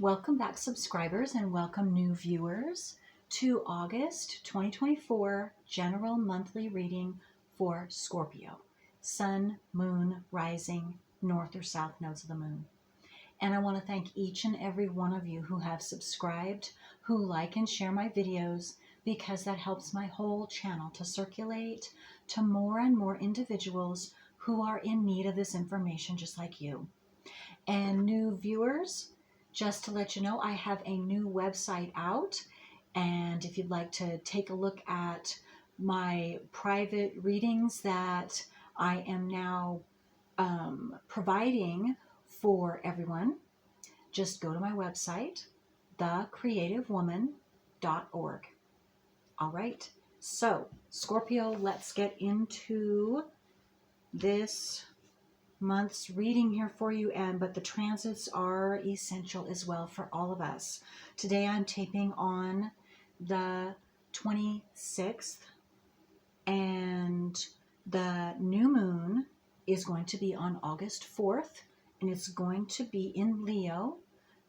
Welcome back, subscribers, and welcome new viewers to August 2024 General Monthly Reading for Scorpio. Sun, Moon, Rising, North or South nodes of the Moon. And I want to thank each and every one of you who have subscribed, who like and share my videos, because that helps my whole channel to circulate to more and more individuals who are in need of this information just like you. And new viewers, just to let you know, I have a new website out, and if you'd like to take a look at my private readings that I am now providing for everyone, just go to my website, thecreativewoman.org. All right, so Scorpio, let's get into this month's reading here for you, but the transits are essential as well for all of us. Today I'm taping on the 26th, and the new moon is going to be on August 4th, and it's going to be in Leo,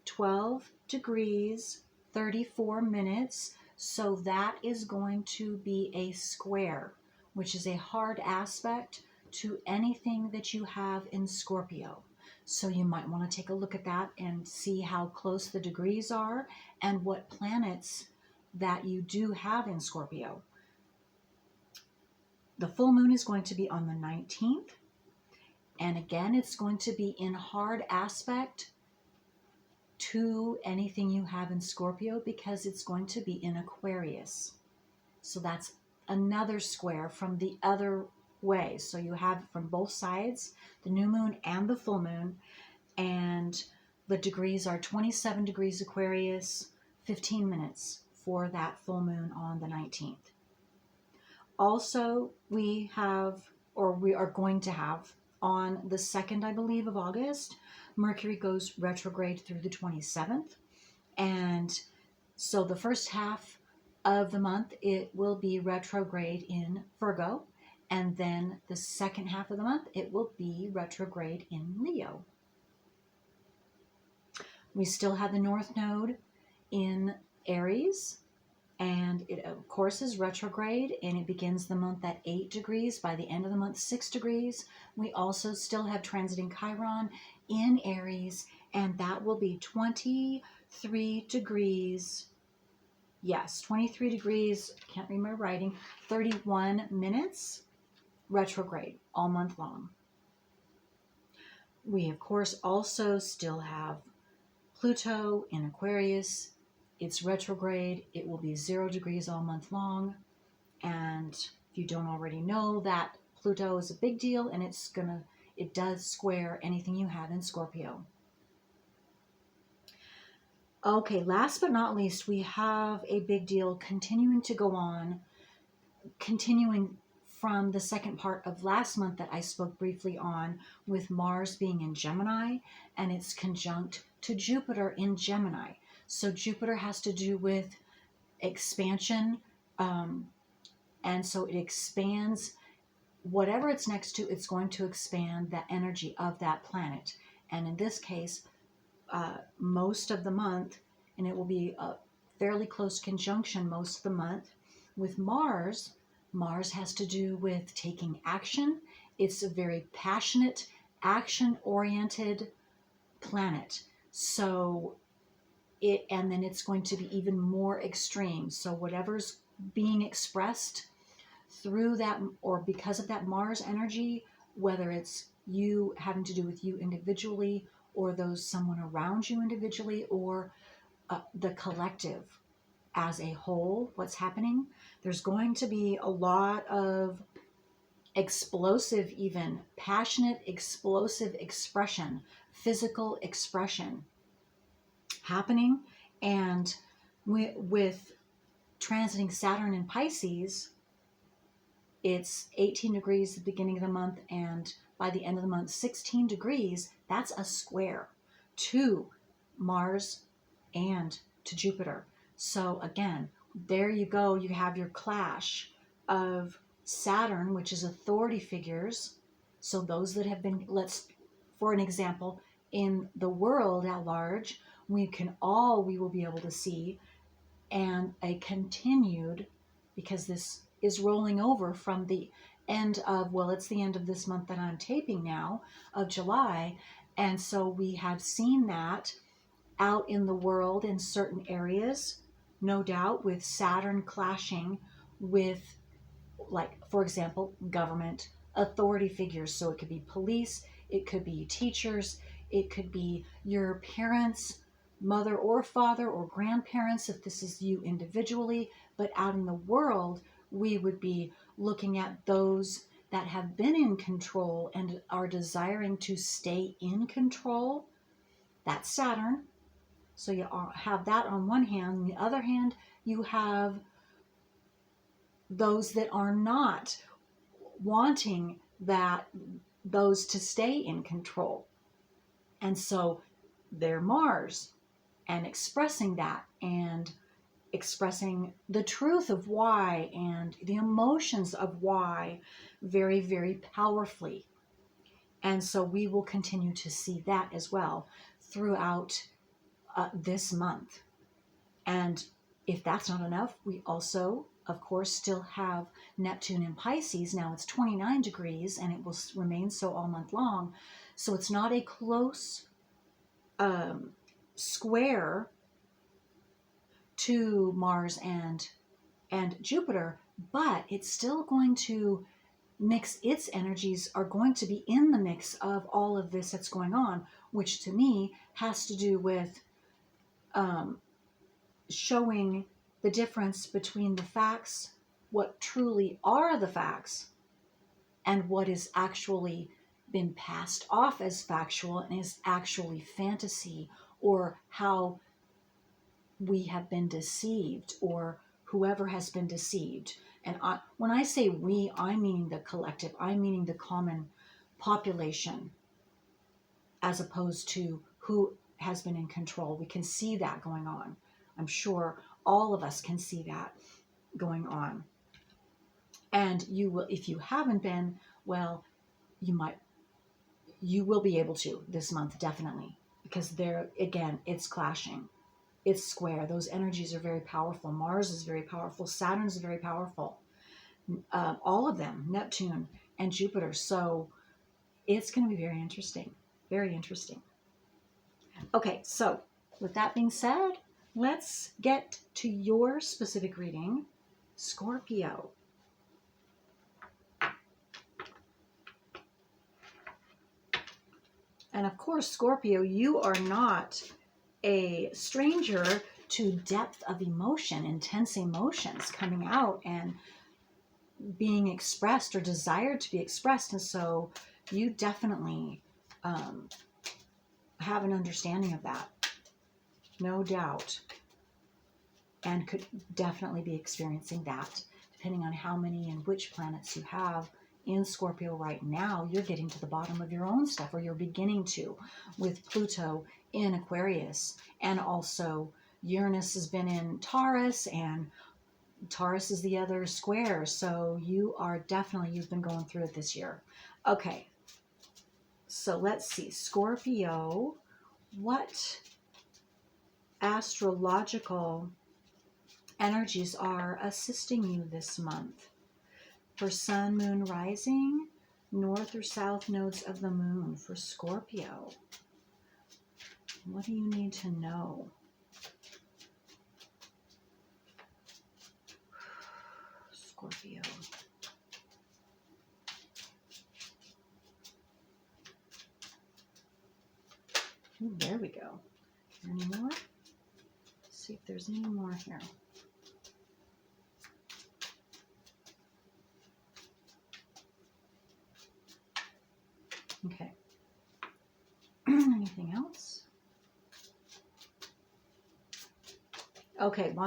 12 degrees 34 minutes. So that is going to be a square, which is a hard aspect to anything that you have in Scorpio. So you might want to take a look at that and see how close the degrees are and what planets that you do have in Scorpio. The full moon is going to be on the 19th. And again, it's going to be in hard aspect to anything you have in Scorpio because it's going to be in Aquarius. So that's another square from the other way. So you have from both sides, the new moon and the full moon, and the degrees are 27 degrees Aquarius, 15 minutes for that full moon on the 19th. Also, we are going to have on the 2nd, I believe, of August, Mercury goes retrograde through the 27th. And so the first half of the month, it will be retrograde in Virgo. And then the second half of the month, it will be retrograde in Leo. We still have the North Node in Aries, and it, of course, is retrograde, and it begins the month at 8 degrees. By the end of the month, 6 degrees. We also still have transiting Chiron in Aries, and that will be 23 degrees. Yes, 23 degrees, can't read my writing, 31 minutes, retrograde all month long. We, of course, also still have Pluto in Aquarius. It's retrograde. It will be 0 degrees all month long. And if you don't already know, that Pluto is a big deal, and it does square anything you have in Scorpio. Okay, last but not least, we have a big deal continuing to go on, continuing from the second part of last month that I spoke briefly on, with Mars being in Gemini, and it's conjunct to Jupiter in Gemini. So Jupiter has to do with expansion, and so it expands whatever it's next to. It's going to expand the energy of that planet, and in this case, most of the month, and it will be a fairly close conjunction most of the month with Mars. Mars has to do with taking action. It's a very passionate, action-oriented planet. So and then it's going to be even more extreme. So whatever's being expressed through that or because of that Mars energy, whether it's you having to do with you individually, or someone around you individually, or the collective as a whole, what's happening, there's going to be a lot of explosive, even passionate, explosive expression, physical expression happening. And with transiting Saturn in Pisces, it's 18 degrees at the beginning of the month, and by the end of the month, 16 degrees. That's a square to Mars and to Jupiter. So again, there you go. You have your clash of Saturn, which is authority figures. So those that have been, for an example, in the world at large, we will be able to see, and a continued, because this is rolling over from the end of, well, it's the end of this month that I'm taping now, of July. And so we have seen that out in the world in certain areas, no doubt, with Saturn clashing with, like, for example, government authority figures. So it could be police, it could be teachers, it could be your parents, mother or father, or grandparents, if this is you individually. But out in the world, we would be looking at those that have been in control and are desiring to stay in control. That's Saturn. So you have that on one hand. On the other hand, you have those that are not wanting those to stay in control. And so they're Mars, and expressing that, and expressing the truth of why and the emotions of why very, very powerfully. And so we will continue to see that as well throughout this month. And if that's not enough, we also, of course, still have Neptune in Pisces. Now it's 29 degrees and it will remain so all month long. So it's not a close square to Mars and Jupiter, but it's still going to mix. Its energies are going to be in the mix of all of this that's going on, which to me has to do with showing the difference between the facts, what truly are the facts, and what is actually been passed off as factual and is actually fantasy, or how we have been deceived, or whoever has been deceived. And when I say we, I mean the collective, I mean the common population, as opposed to who has been in control. We can see that going on. I'm sure all of us can see that going on. And you will, if you haven't been, well, you will be able to this month, definitely, because there, again, it's clashing. It's square. Those energies are very powerful. Mars is very powerful. Saturn is very powerful. All of them, Neptune and Jupiter. So it's going to be very interesting. Very interesting. Okay, so with that being said, let's get to your specific reading, Scorpio. And of course, Scorpio, you are not a stranger to depth of emotion, intense emotions coming out and being expressed or desired to be expressed. And so you definitely have an understanding of that, no doubt, and could definitely be experiencing that, depending on how many and which planets you have in Scorpio right now. You're getting to the bottom of your own stuff, or you're beginning to, with Pluto in Aquarius, and also Uranus has been in Taurus, and Taurus is the other square. So you've been going through it this year. Okay, so let's see, Scorpio, what astrological energies are assisting you this month? For Sun, Moon, Rising, North or South nodes of the Moon for Scorpio. What do you need to know? Scorpio. Ooh, there we go. Any more? Let's see if there's any more here. Okay. Anything else? Okay, well,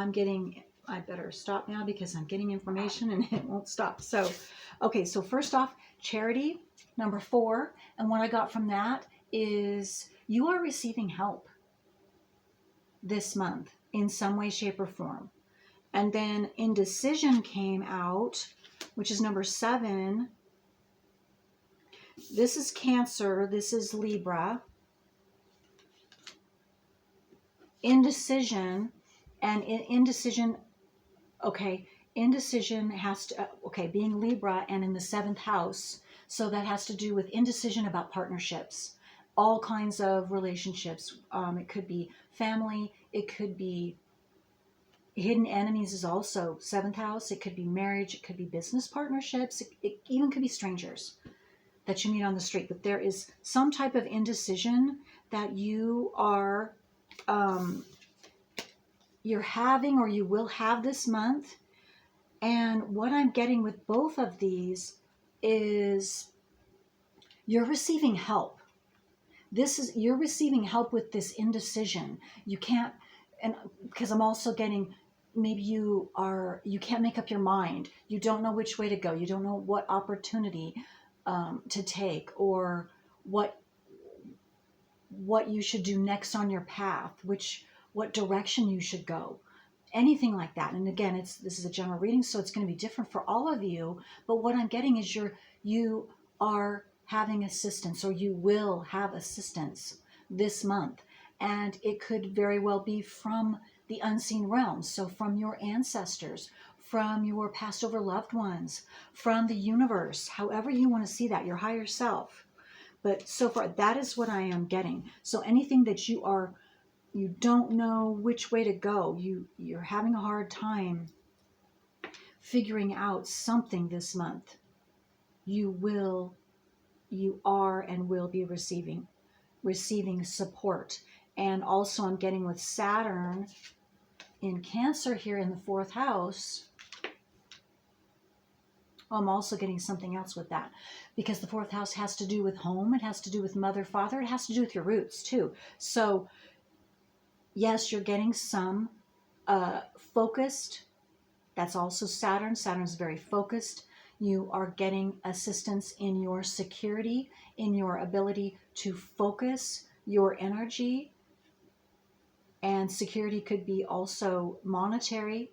I better stop now because I'm getting information and it won't stop. So, okay, so first off, charity, number 4. And what I got from that is you are receiving help this month in some way, shape, or form. And then indecision came out, which is number 7. This is Cancer. This is Libra. indecision, and indecision, okay, indecision has to, okay, being Libra and in the seventh house. So that has to do with indecision about partnerships, all kinds of relationships. It could be family, it could be hidden enemies, is also seventh house. It could be marriage, it could be business partnerships, it even could be strangers that you meet on the street. But there is some type of indecision that you are, um, you're having, or you will have this month. And what I'm getting with both of these is you're receiving help. You're receiving help with this indecision. You can't, and because I'm also getting, maybe you can't make up your mind. You don't know which way to go. You don't know what opportunity to take, or what you should do next on your path, what direction you should go, anything like that. And again, this is a general reading, so it's going to be different for all of you. But what I'm getting is you are having assistance, or you will have assistance this month. And it could very well be from the unseen realm. So from your ancestors, from your passed over loved ones, from the universe, however you want to see that, your higher self. But so far, that is what I am getting. So anything that you don't know which way to go, you're having a hard time figuring out something this month, you are and will be receiving support. And also I'm getting with Saturn in Cancer here in the fourth house. I'm also getting something else with that, because the fourth house has to do with home. It has to do with mother, father. It has to do with your roots too. So yes, you're getting some focused. That's also Saturn. Saturn's very focused. You are getting assistance in your security, in your ability to focus your energy. And security could be also monetary,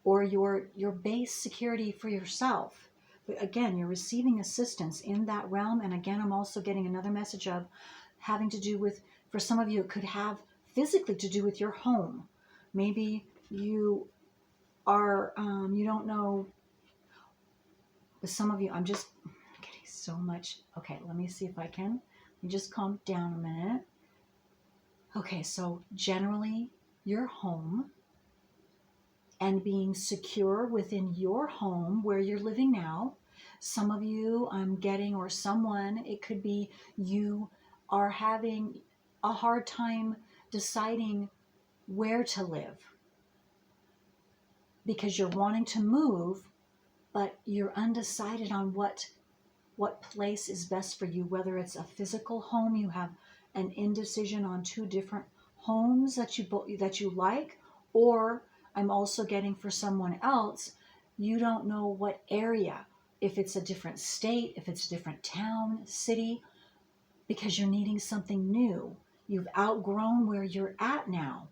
or your base security for yourself. But again, you're receiving assistance in that realm. And again, I'm also getting another message of having to do with, for some of you, it could have physically to do with your home. Maybe you are, you don't know, with some of you, I'm just getting so much. Okay, let me see if I can. Let me just calm down a minute. Okay, so generally, your home and being secure within your home where you're living now. Some of you, I'm getting, or someone, it could be you are having a hard time deciding where to live because you're wanting to move, but you're undecided on what place is best for you, whether it's a physical home. You have an indecision on two different homes that you like, or I'm also getting for someone else, you don't know what area, if it's a different state, if it's a different town, city, because you're needing something new. You've outgrown where you're at now.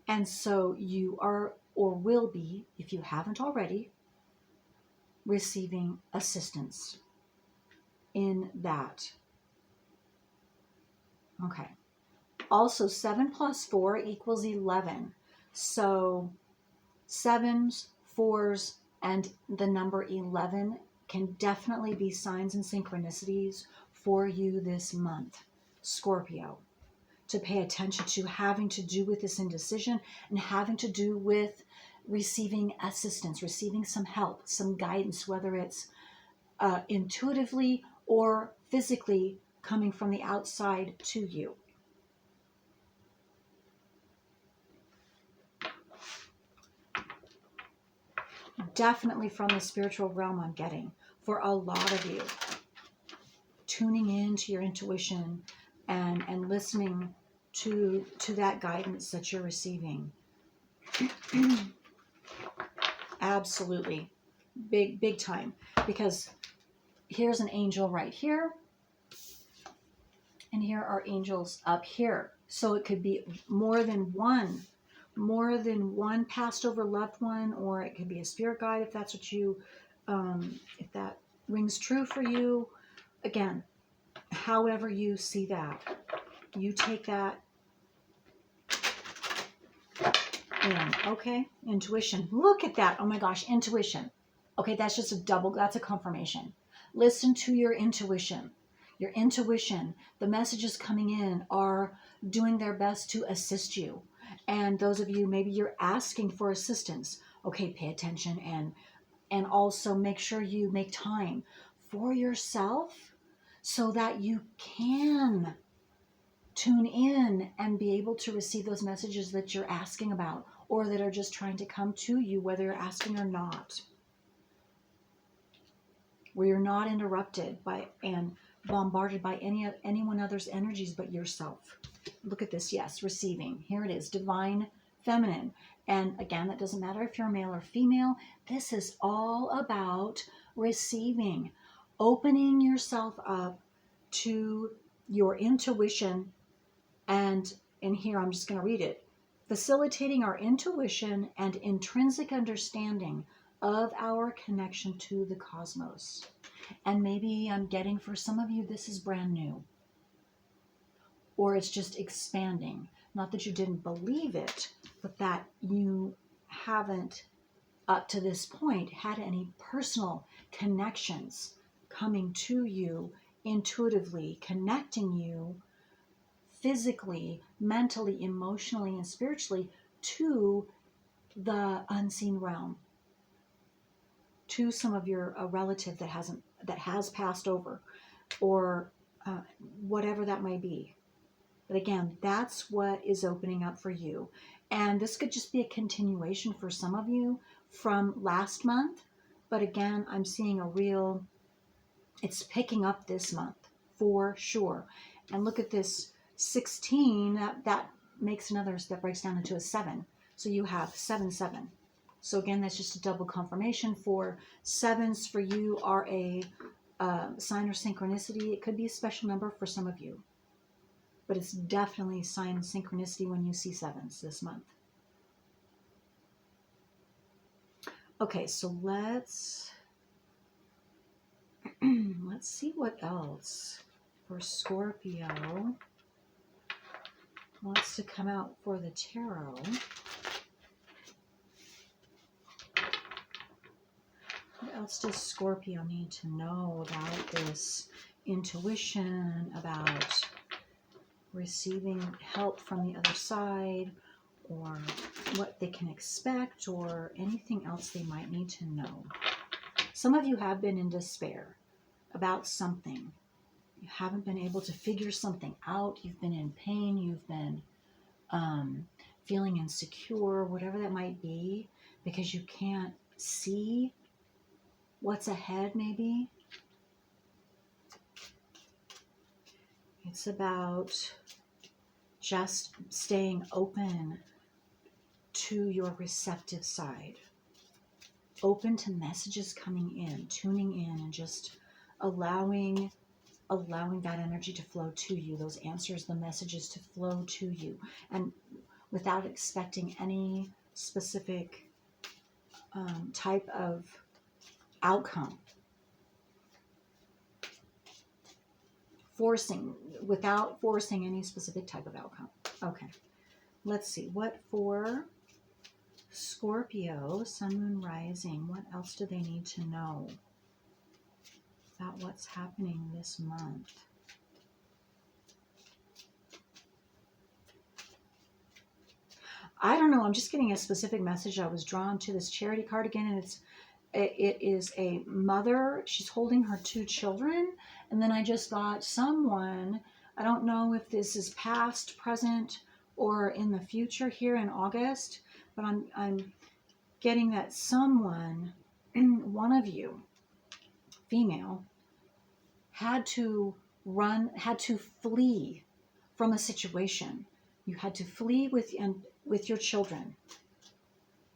And so you are, or will be, if you haven't already, receiving assistance in that. Okay. Also, 7 plus 4 equals 11. So 7s, 4s, and the number 11 can definitely be signs and synchronicities for you this month, Scorpio, to pay attention to, having to do with this indecision and having to do with receiving assistance, receiving some help, some guidance, whether it's intuitively or physically coming from the outside to you. Definitely from the spiritual realm, I'm getting for a lot of you, tuning into your intuition and listening to that guidance that you're receiving. Absolutely. Big time. Because here's an angel right here, and here are angels up here. So it could be more than one passed over loved one, or it could be a spirit guide if that's what you, if that rings true for you. Again, however you see that, you take that in. Okay, intuition. Look at that. Oh my gosh, intuition. Okay, that's just that's a confirmation. Listen to your intuition. Your intuition, the messages coming in are doing their best to assist you. And those of you, maybe you're asking for assistance. Okay, pay attention and also make sure you make time for yourself so that you can tune in and be able to receive those messages that you're asking about or that are just trying to come to you, whether you're asking or not, where you're not interrupted by and bombarded by anyone other's energies but yourself. Look at this. Yes, receiving. Here it is, divine feminine. And again, that doesn't matter if you're male or female. This is all about receiving, opening yourself up to your intuition. And in here, I'm just going to read it. Facilitating our intuition and intrinsic understanding of our connection to the cosmos. And maybe I'm getting, for some of you, this is brand new. Or it's just expanding. Not that you didn't believe it, but that you haven't, up to this point, had any personal connections coming to you intuitively, connecting you physically, mentally, emotionally, and spiritually to the unseen realm, to some of your relative that has passed over, or whatever that may be. But again, that's what is opening up for you. And this could just be a continuation for some of you from last month. But again, I'm seeing it's picking up this month for sure. And look at this 16, that makes that breaks down into a 7. So you have 7, 7. So again, that's just a double confirmation. For 7s for you are a sign or synchronicity. It could be a special number for some of you, but it's definitely sign synchronicity when you see 7s this month. Okay, so let's see what else for Scorpio wants to come out for the tarot. What else does Scorpio need to know about this intuition, about receiving help from the other side, or what they can expect, or anything else they might need to know? Some of you have been in despair about something. You haven't been able to figure something out. You've been in pain. You've been feeling insecure, whatever that might be, because you can't see what's ahead, maybe. It's about just staying open to your receptive side, open to messages coming in, tuning in, and just allowing that energy to flow to you, those answers, the messages to flow to you, and without expecting any specific type of outcome. Without forcing any specific type of outcome. Okay, let's see. What for Scorpio, Sun, Moon, Rising? What else do they need to know about what's happening this month? I don't know. I'm just getting a specific message. I was drawn to this Charity card again, and it is a mother. She's holding her 2 children, and then I just got someone. I don't know if this is past, present, or in the future here in August, but I'm getting that someone, one of you, female, had to flee from a situation. You had to flee with your children,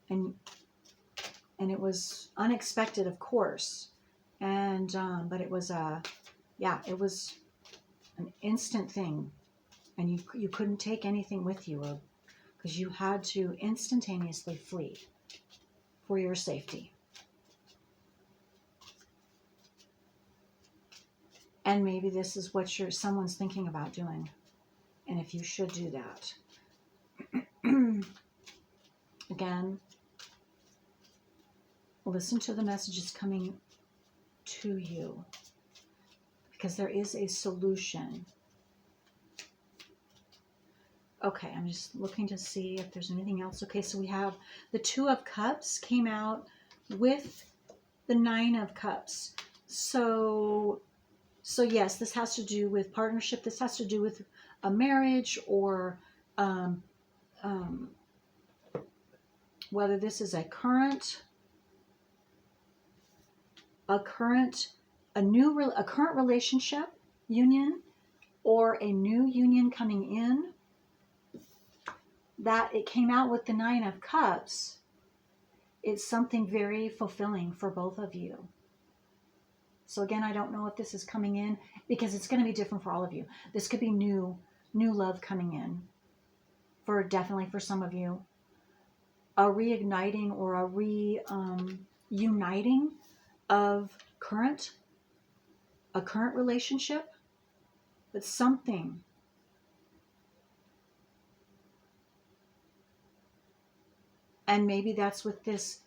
and it was unexpected, of course, and but it was it was an instant thing, and you couldn't take anything with you, because you had to instantaneously flee for your safety. And maybe this is what someone's thinking about doing, and if you should do that. Again, listen to the messages coming to you, because there is a solution. Okay, I'm just looking to see if there's anything else. Okay, so we have the Two of Cups came out with the Nine of Cups. So yes, this has to do with partnership. This has to do with a marriage, or um, um, whether this is a current relationship, union, or a new union coming in. That it came out with the Nine of Cups. It's something very fulfilling for both of you. So again, I don't know if this is coming in, because it's going to be different for all of you. This could be new love coming in, definitely for some of you. A reigniting or a uniting of a current relationship. But something. And maybe that's with this.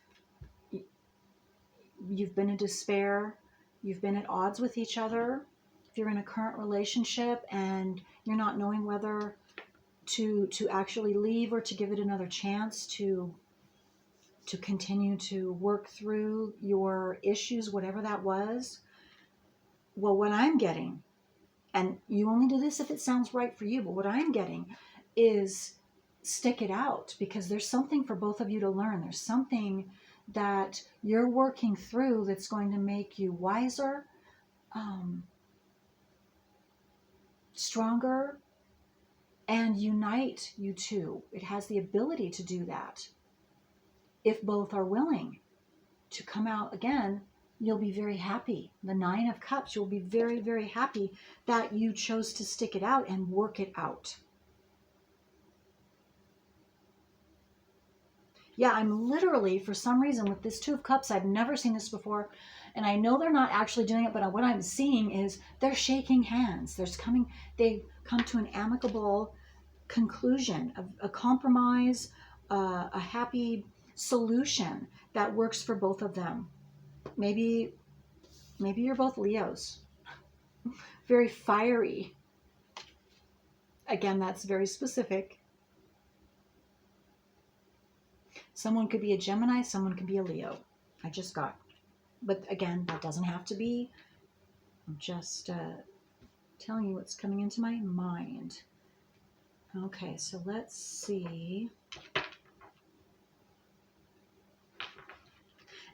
You've been in despair. You've been at odds with each other. If you're in a current relationship and you're not knowing whether to actually leave or to give it another chance, to continue to work through your issues, whatever that was. Well, what I'm getting, and you only do this if it sounds right for you, but what I'm getting is stick it out, because there's something for both of you to learn. There's something that you're working through that's going to make you wiser, stronger, and unite you two. It has the ability to do that. If both are willing to come out again, you'll be very happy. The Nine of Cups, you'll be very, very happy that you chose to stick it out and work it out. Yeah, I'm literally, for some reason, with this Two of Cups, I've never seen this before. And I know they're not actually doing it, but what I'm seeing is they're shaking hands. They've come to an amicable conclusion, a compromise, a happy solution that works for both of them. Maybe you're both Leos. Very fiery. Again, that's very specific. Someone could be a Gemini, someone could be a Leo. I just got. But again, that doesn't have to be. I'm just telling you what's coming into my mind. Okay, so let's see.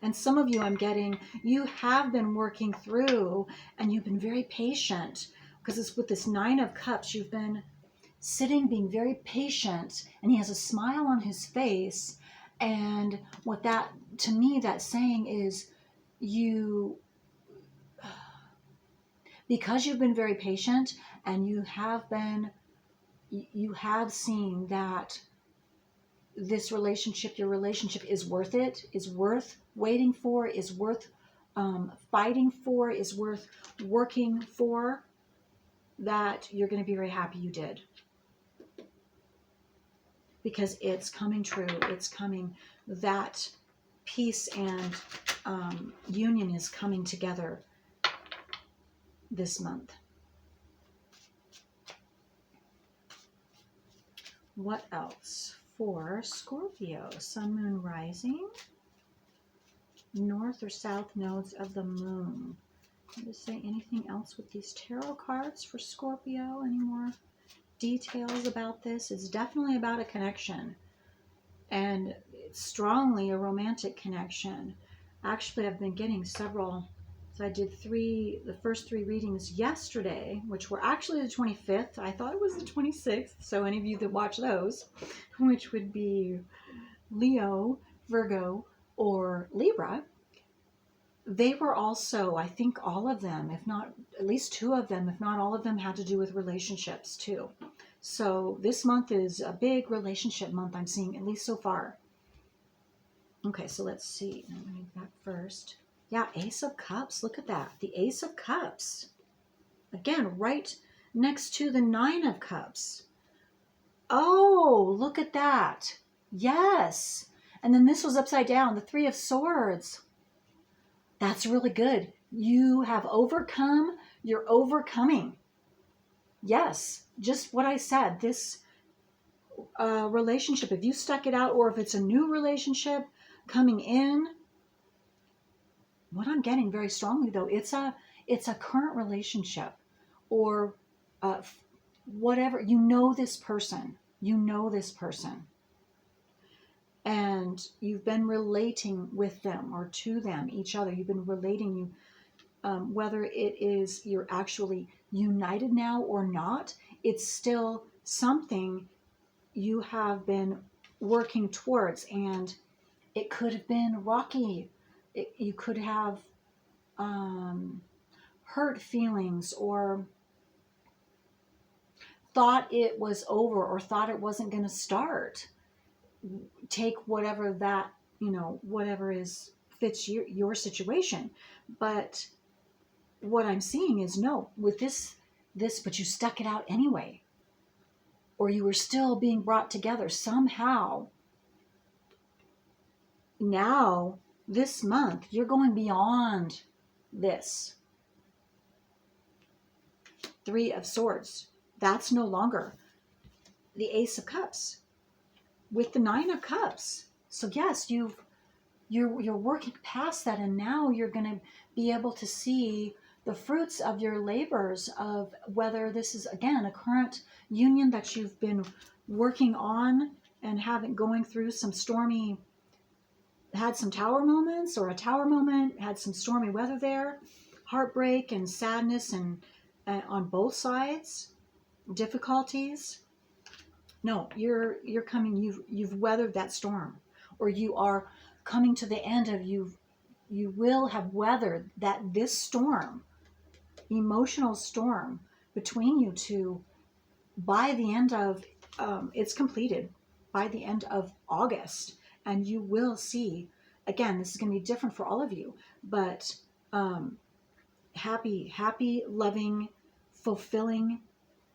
And some of you, I'm getting, you have been working through, and you've been very patient, because it's with this Nine of Cups. You've been sitting, being very patient, and he has a smile on his face. And what that, to me, that's saying is because you've been very patient, and you have seen that this relationship, your relationship, is worth it, is worth waiting for, is worth fighting for, is worth working for, that you're going to be very happy you did. Because it's coming true. It's coming. That peace and union is coming together this month. What else for Scorpio? Sun, Moon, Rising. North or South nodes of the Moon. Does it say anything else with these tarot cards for Scorpio? Any more details about this? It's definitely about a connection, and it's strongly a romantic connection. Actually, I've been getting several. So I did the first three readings yesterday, which were actually the 25th. I thought it was the 26th. So any of you that watch those, which would be Leo, Virgo, or Libra, they were also, I think all of them, if not at least two of them, if not all of them, had to do with relationships too. So this month is a big relationship month, I'm seeing, at least so far. Okay, so let's see. I'm going to read that first. Yeah, Ace of Cups. Look at that. The Ace of Cups. Again, right next to the Nine of Cups. Oh, look at that. Yes. And then this was upside down, the Three of Swords. That's really good. You have overcome, you're overcoming. Yes, just what I said. This relationship, if you stuck it out, or if it's a new relationship coming in, what I'm getting very strongly though, it's a current relationship, or whatever. You know this person. And you've been relating with them or to them, each other. You've been relating, whether it is you're actually united now or not, it's still something you have been working towards. And it could have been rocky. You could have hurt feelings, or thought it was over, or thought it wasn't going to start. Take whatever that, whatever is fits your situation. But what I'm seeing is, no, with this, but you stuck it out anyway, or you were still being brought together somehow. Now, this month, you're going beyond this. Three of Swords. That's no longer the Ace of Cups with the Nine of Cups. So yes, you're working past that, and now you're going to be able to see the fruits of your labors, of whether this is, again, a current union that you've been working on and going through some stormy, had some tower moments, or a tower moment, had some stormy weather there, heartbreak and sadness, and on both sides, difficulties. No, you're coming, you've weathered that storm, or you are coming to the end of, you will have weathered this storm, emotional storm between you two, by the end of, it's completed by the end of August. And you will see, again, this is going to be different for all of you, but happy, loving, fulfilling,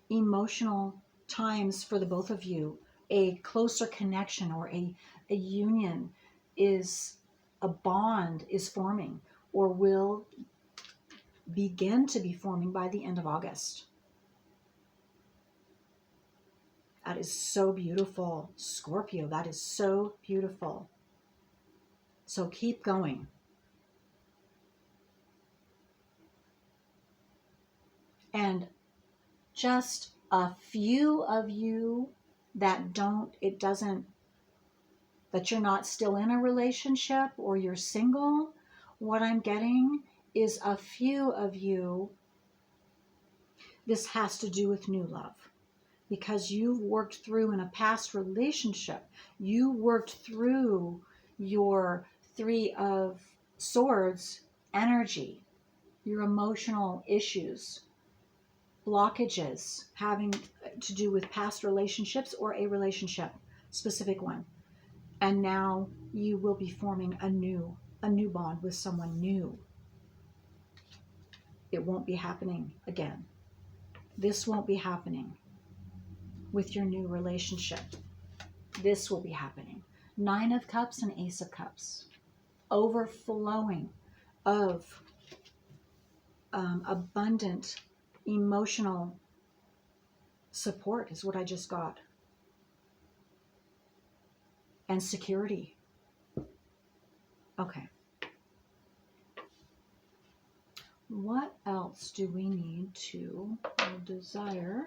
emotional times for the both of you. A closer connection, or a union, is a bond is forming, or will begin to be forming by the end of August. That is so beautiful, Scorpio. That is so beautiful. So keep going. And just a few of you that you're not still in a relationship, or you're single, what I'm getting is a few of you, this has to do with new love. Because you've worked through, in a past relationship, you worked through your Three of Swords energy, your emotional issues, blockages having to do with past relationships, or a relationship, specific one. And now you will be forming a new bond with someone new. It won't be happening again. This won't be happening with your new relationship. This will be happening. Nine of Cups and Ace of Cups. Overflowing of abundant emotional support is what I just got. And security. Okay. What else do we need to desire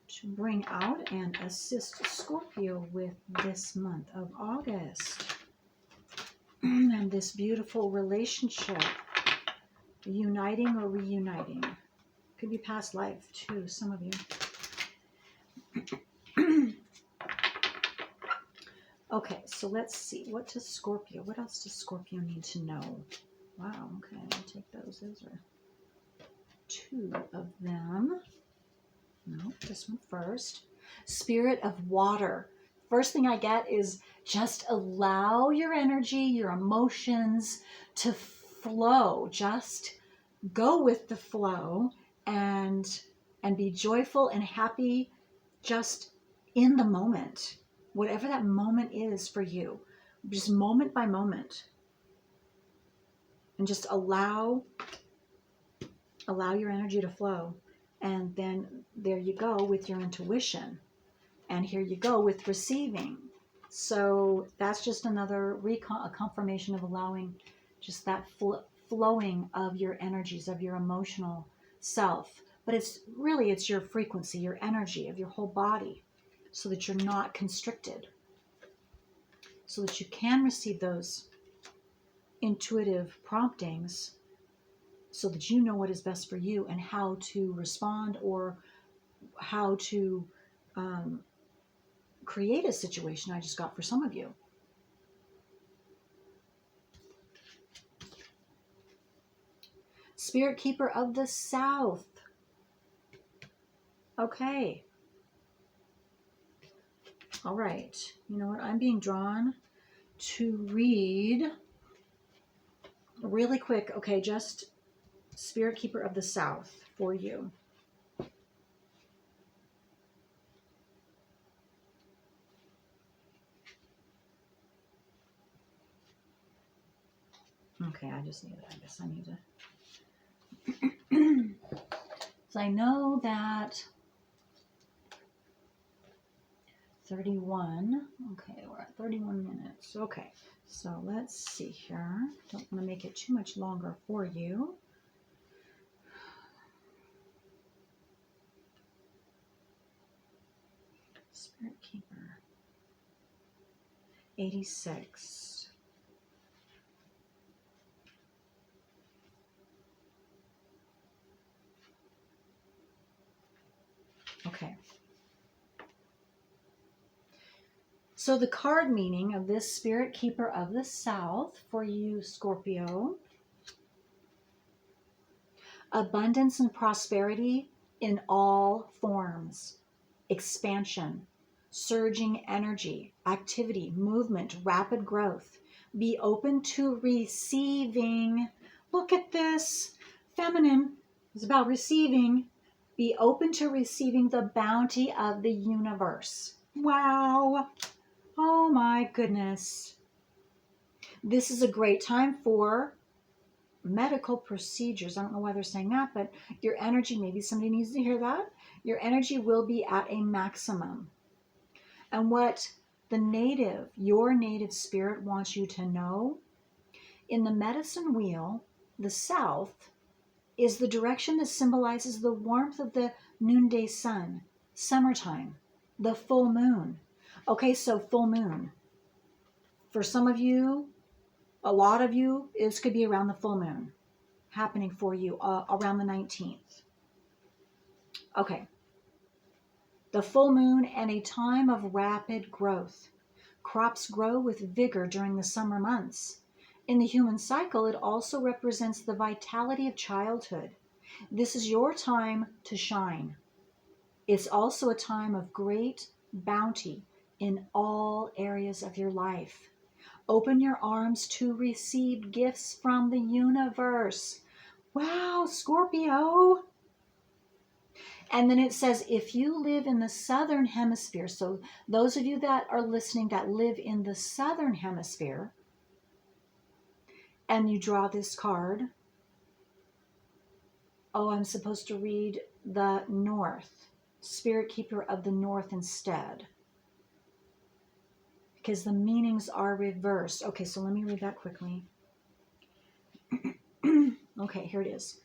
to bring out and assist Scorpio with this month of August? And this beautiful relationship, uniting or reuniting. Could be past life too, some of you. Okay, so let's see. What else does Scorpio need to know? Wow, okay, I'll take those. Those are two of them. No, this one first. Spirit of water. First thing I get is, just allow your energy, your emotions to flow. Just go with the flow, and be joyful and happy, just in the moment. whatever that moment is for you, just moment by moment, and just allow your energy to flow. And then there you go with your intuition. And here you go with receiving. So that's just another a confirmation of allowing just that flowing of your energies, of your emotional self. But it's your frequency, your energy of your whole body, so that you're not constricted, so that you can receive those intuitive promptings, so that you know what is best for you and how to respond, or how to create a situation. I just got for some of you. Spirit Keeper of the South. Okay. All right. You know what? I'm being drawn to read really quick. Okay, just Spirit Keeper of the South for you. Okay, I guess I need to. So I know that 31. Okay, we're at 31 minutes. Okay, so let's see here. Don't want to make it too much longer for you. Spirit Keeper. 86. Okay. So the card meaning of this Spirit Keeper of the South for you, Scorpio: abundance and prosperity in all forms, expansion, surging energy, activity, movement, rapid growth. Be open to receiving. Look at this. Feminine is about receiving. Be open to receiving the bounty of the universe. Wow. Oh my goodness. This is a great time for medical procedures. I don't know why they're saying that, but your energy, maybe somebody needs to hear that. Your energy will be at a maximum. And what your native spirit wants you to know, in the medicine wheel, the south is the direction that symbolizes the warmth of the noonday sun, summertime, the full moon. Okay, so full moon. For some of you, a lot of you, this could be around the full moon happening for you around the 19th. Okay. The full moon and a time of rapid growth. Crops grow with vigor during the summer months. In the human cycle, it also represents the vitality of childhood. This is your time to shine. It's also a time of great bounty in all areas of your life. Open your arms to receive gifts from the universe. Wow, Scorpio. And then it says, if you live in the southern hemisphere, so those of you that are listening that live in the southern hemisphere, and you draw this card, oh, I'm supposed to read the north, Spirit Keeper of the North instead, because the meanings are reversed. Okay, so let me read that quickly. Okay, here it is.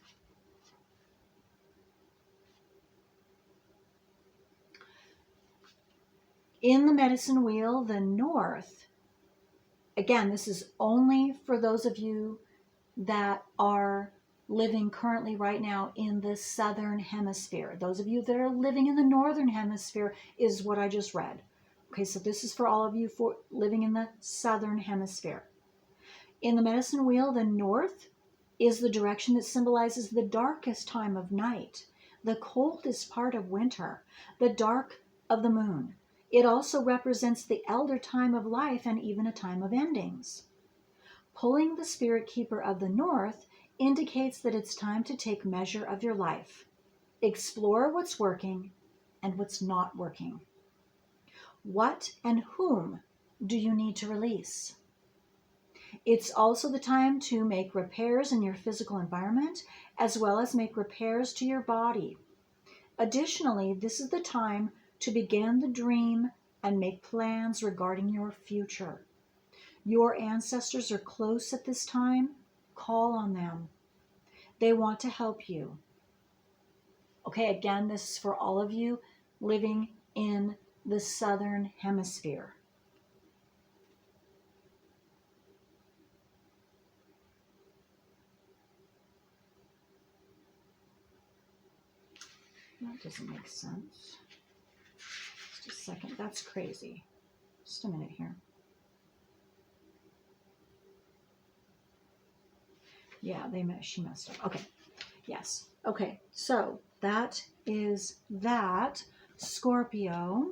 In the medicine wheel, the north, again, this is only for those of you that are living currently right now in the southern hemisphere. Those of you that are living in the northern hemisphere is what I just read. Okay, so this is for all of you for living in the southern hemisphere. In the medicine wheel, the north is the direction that symbolizes the darkest time of night, the coldest part of winter, the dark of the moon. It also represents the elder time of life and even a time of endings. Pulling the Spirit Keeper of the North indicates that it's time to take measure of your life. Explore what's working and what's not working. What and whom do you need to release? It's also the time to make repairs in your physical environment, as well as make repairs to your body. Additionally, this is the time to begin the dream and make plans regarding your future. Your ancestors are close at this time. Call on them. They want to help you. Okay, again, this is for all of you living in the southern hemisphere. That doesn't make sense. Just a second. That's crazy. Just a minute here. Yeah, she messed up. Okay. Yes. Okay. So that is that. Scorpio.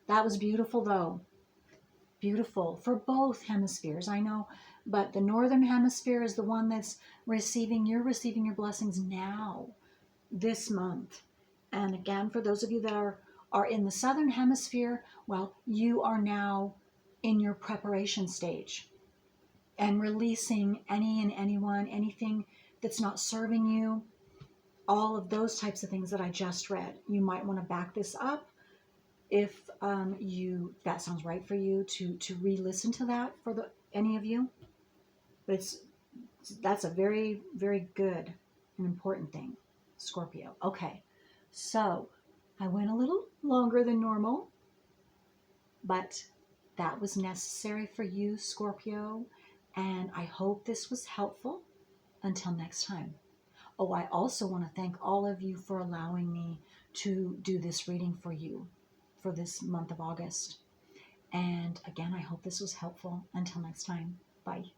That was beautiful, though. Beautiful for both hemispheres. I know, but the northern hemisphere is the one that's you're receiving your blessings now, this month. And again, for those of you that are in the southern hemisphere, well, you are now in your preparation stage and releasing any and anyone, anything that's not serving you, all of those types of things that I just read. You might want to back this up if that sounds right for you to re-listen to that for any of you. But that's a very, very good and important thing, Scorpio. Okay, so I went a little longer than normal, but that was necessary for you, Scorpio, and I hope this was helpful. Until next time. Oh, I also want to thank all of you for allowing me to do this reading for you for this month of August. And again, I hope this was helpful. Until next time, bye.